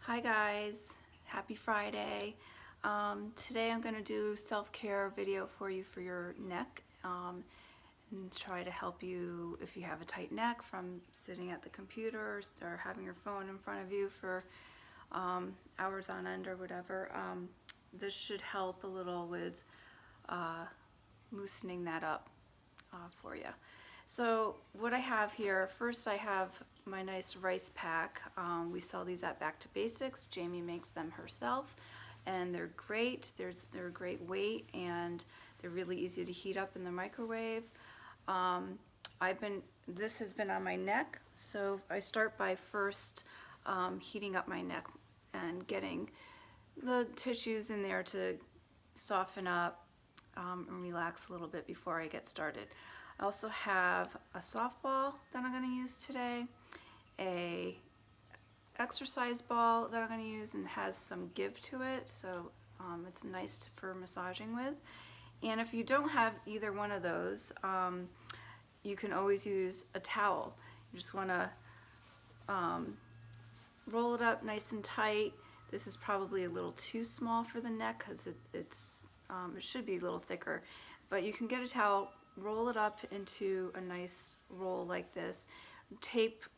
Hi guys, happy Friday. Today I'm going to do self-care video for you for your neck and try to help you if you have a tight neck from sitting at the computer or having your phone in front of you for hours on end or whatever. This should help a little with loosening that up for you. So what I have here, first I have my nice rice pack. We sell these at Back to Basics. Jamie makes them herself and they're great. They're a great weight and they're really easy to heat up in the microwave. This has been on my neck, so I start by first heating up my neck and getting the tissues in there to soften up and relax a little bit before I get started. I also have a softball that I'm going to use today, a exercise ball that I'm going to use and has some give to it, so it's nice for massaging with. And if you don't have either one of those, you can always use a towel. You just want to roll it up nice and tight. This is probably a little too small for the neck because it should be a little thicker, but you can get a towel, roll it up into a nice roll like this,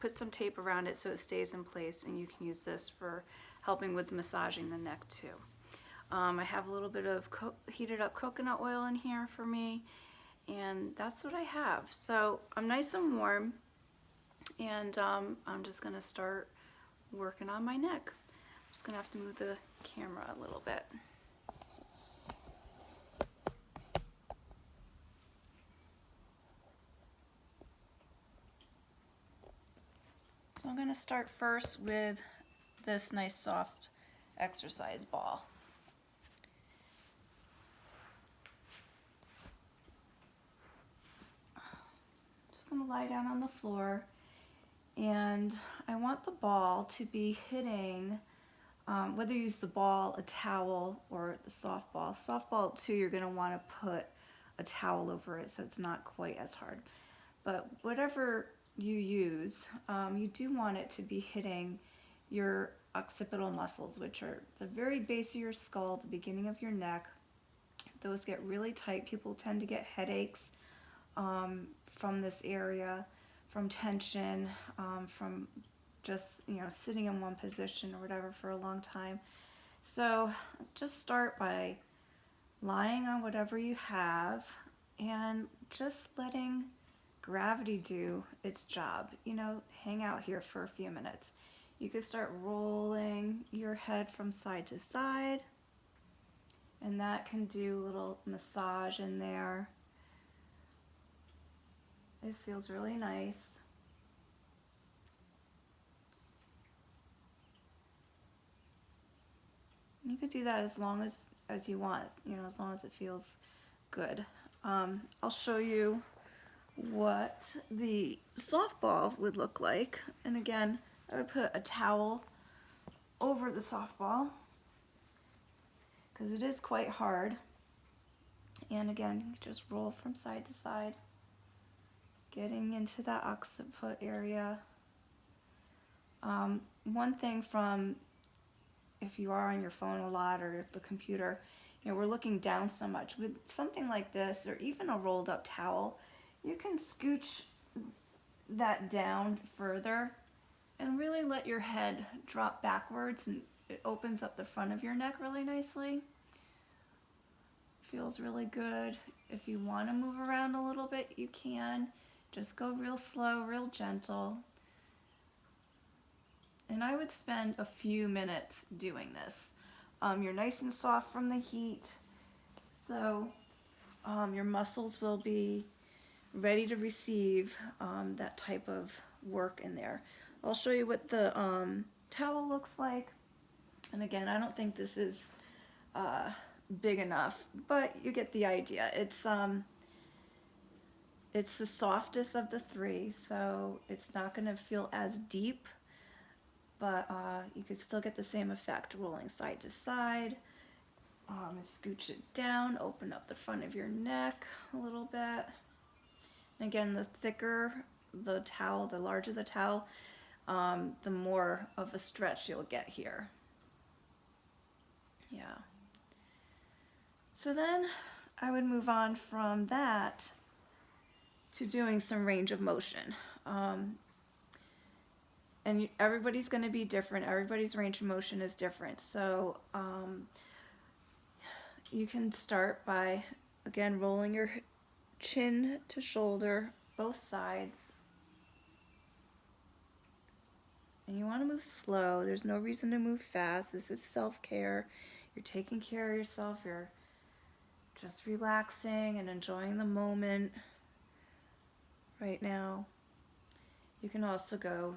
put some tape around it so it stays in place, and you can use this for helping with massaging the neck too. I have a little bit of heated up coconut oil in here for me, and that's what I have. So I'm nice and warm, and I'm just gonna start working on my neck. I'm just gonna have to move the camera a little bit. So I'm going to start first with this nice soft exercise ball. Just going to lie down on the floor, and I want the ball to be hitting, whether you use the ball, a towel, or the softball. Softball too, you're going to want to put a towel over it so it's not quite as hard. But whatever you use, you do want it to be hitting your occipital muscles, which are the very base of your skull, the beginning of your neck. Those get really tight. People tend to get headaches from this area, from tension, from just sitting in one position or whatever for a long time. So just start by lying on whatever you have and just letting gravity do its job. Hang out here for a few minutes. You could start rolling your head from side to side, and that can do a little massage in there. It feels really nice. You could do that as long as you want, as long as it feels good. I'll show you what the softball would look like. And again, I would put a towel over the softball because it is quite hard. And again, just roll from side to side, getting into that occiput area. One thing from if you are on your phone a lot or the computer, we're looking down so much. With something like this or even a rolled up towel, you can scooch that down further and really let your head drop backwards, and it opens up the front of your neck really nicely. Feels really good. If you want to move around a little bit, you can. Just go real slow, real gentle. And I would spend a few minutes doing this. You're nice and soft from the heat, so your muscles will be ready to receive that type of work in there. I'll show you what the towel looks like. And again, I don't think this is big enough, but you get the idea. It's the softest of the three, so it's not going to feel as deep, but you could still get the same effect, rolling side to side. Scooch it down, open up the front of your neck a little bit. And again, the thicker the towel, the larger the towel, the more of a stretch you'll get here. Yeah. So then I would move on from that to doing some range of motion. And everybody's going to be different. Everybody's range of motion is different. So you can start by, again, rolling your chin to shoulder, both sides. And you want to move slow. There's no reason to move fast. This is self-care. You're taking care of yourself. You're just relaxing and enjoying the moment right now. You can also go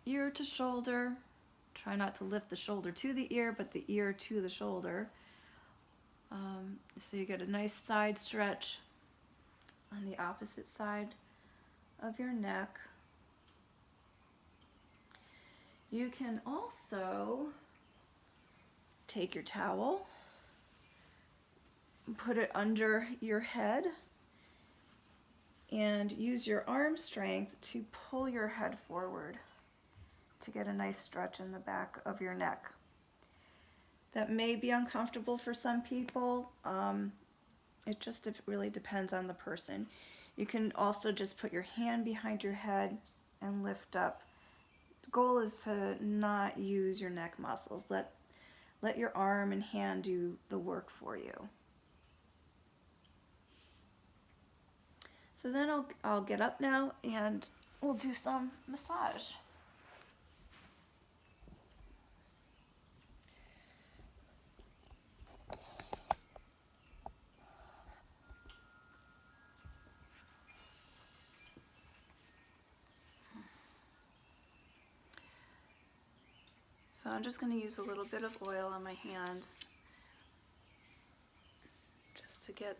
ear to shoulder. Try not to lift the shoulder to the ear, but the ear to the shoulder. So you get a nice side stretch on the opposite side of your neck. You can also take your towel, put it under your head, and use your arm strength to pull your head forward to get a nice stretch in the back of your neck. That may be uncomfortable for some people. It just really depends on the person. You can also just put your hand behind your head and lift up. The goal is to not use your neck muscles. Let your arm and hand do the work for you. So then I'll get up now and we'll do some massage. So I'm just going to use a little bit of oil on my hands just to get,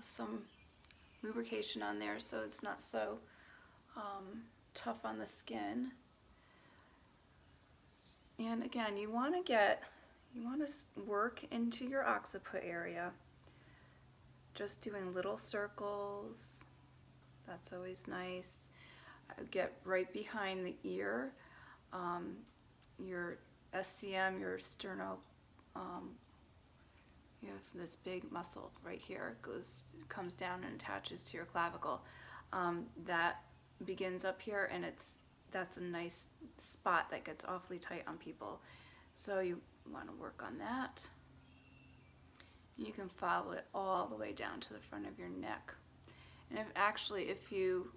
some lubrication on there so it's not so tough on the skin. And again, you want to work into your occiput area. Just doing little circles, that's always nice. Get right behind the ear, your SCM, your sterno, you have this big muscle right here. It comes down and attaches to your clavicle. That begins up here, and that's a nice spot that gets awfully tight on people. So you want to work on that. You can follow it all the way down to the front of your neck. And if you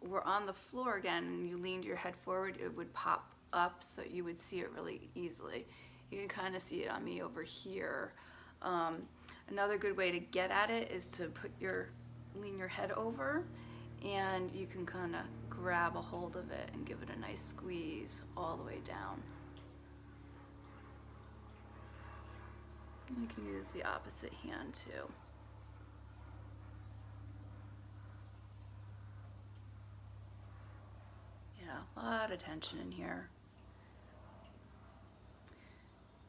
were on the floor again and you leaned your head forward, it would pop up so you would see it really easily. You can kind of see it on me over here. Another good way to get at it is to lean your head over, and you can kind of grab a hold of it and give it a nice squeeze all the way down. You can use the opposite hand too. Yeah, a lot of tension in here.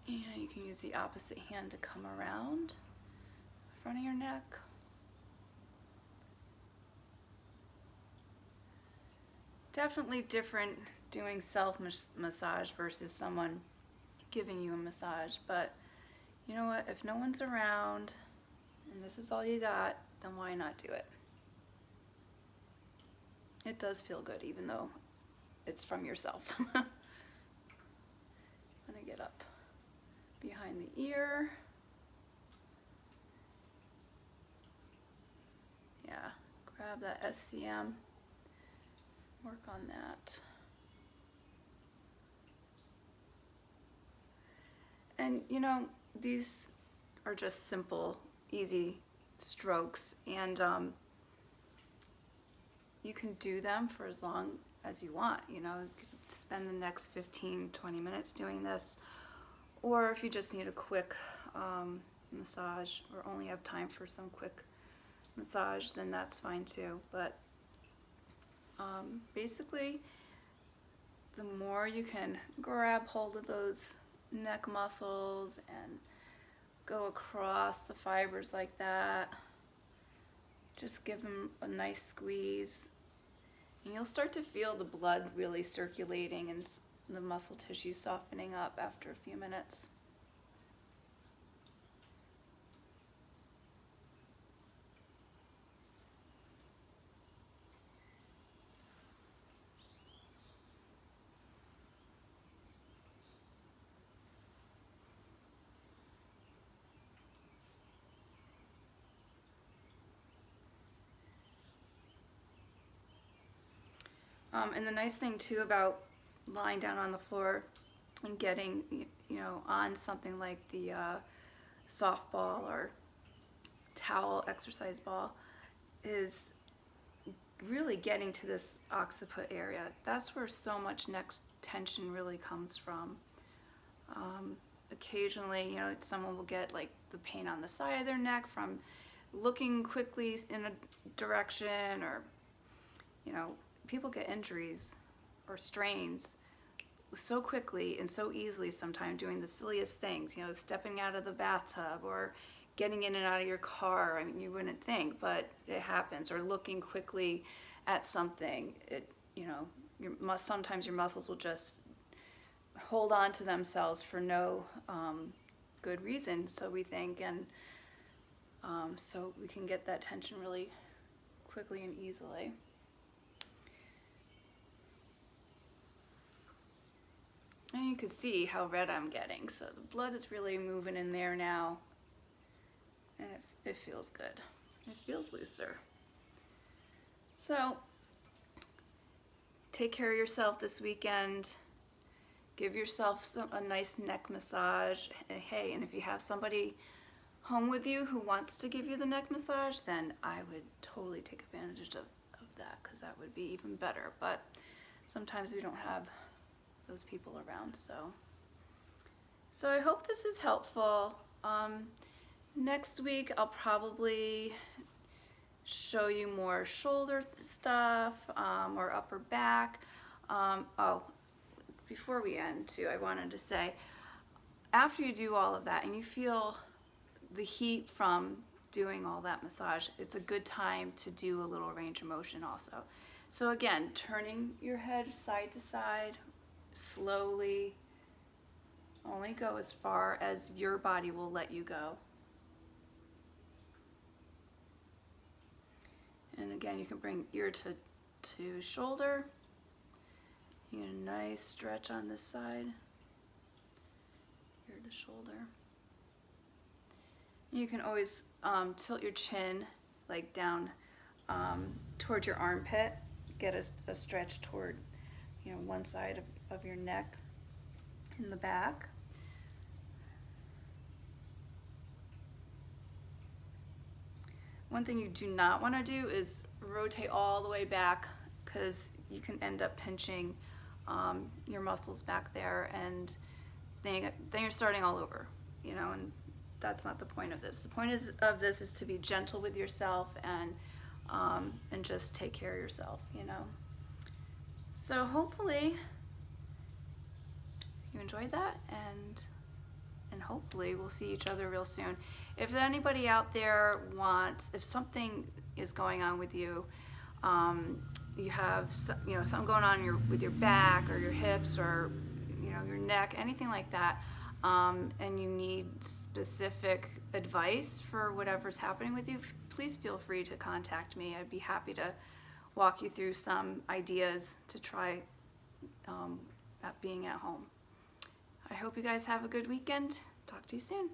And you can use the opposite hand to come around the front of your neck. Definitely different doing self-massage versus someone giving you a massage, but you know what, if no one's around and this is all you got, then why not do it? It does feel good even though it's from yourself. I'm gonna get up behind the ear. Yeah, grab that SCM, work on that. And these are just simple, easy strokes, and you can do them for as long as you want. You could spend the next 15-20 minutes doing this, or if you just need a quick massage or only have time for some quick massage, then that's fine too. But basically, the more you can grab hold of those neck muscles and go across the fibers like that, just give them a nice squeeze, and you'll start to feel the blood really circulating and the muscle tissue softening up after a few minutes. And the nice thing too about lying down on the floor and getting, on something like the softball or towel exercise ball is really getting to this occiput area. That's where so much neck tension really comes from. Occasionally, someone will get like the pain on the side of their neck from looking quickly in a direction, or people get injuries or strains so quickly and so easily sometimes doing the silliest things, stepping out of the bathtub or getting in and out of your car. I mean, you wouldn't think, but it happens. Or looking quickly at something. Sometimes your muscles will just hold on to themselves for no good reason, so we think, and so we can get that tension really quickly and easily. And you can see how red I'm getting, so the blood is really moving in there now, and it feels good. It feels looser. So take care of yourself this weekend. Give yourself a nice neck massage. Hey, and if you have somebody home with you who wants to give you the neck massage, then I would totally take advantage of that, because that would be even better. But sometimes we don't have those people around, so I hope this is helpful. Next week I'll probably show you more shoulder stuff, or upper back. Before we end too, I wanted to say, after you do all of that and you feel the heat from doing all that massage, it's a good time to do a little range of motion also. So again, turning your head side to side slowly. Only go as far as your body will let you go. And again, you can bring ear to shoulder. You get a nice stretch on this side, ear to shoulder. You can always tilt your chin like down towards your armpit. Get a stretch toward one side of your neck in the back. One thing you do not want to do is rotate all the way back, because you can end up pinching your muscles back there, and then you're starting all over, and that's not the point of this. The point of this is to be gentle with yourself and just take care of yourself, So hopefully you enjoyed that, and hopefully we'll see each other real soon. If anybody out there if something is going on with you, you have something going on with your back or your hips or your neck, anything like that, and you need specific advice for whatever's happening with you, please feel free to contact me. I'd be happy to walk you through some ideas to try at being at home. I hope you guys have a good weekend. Talk to you soon.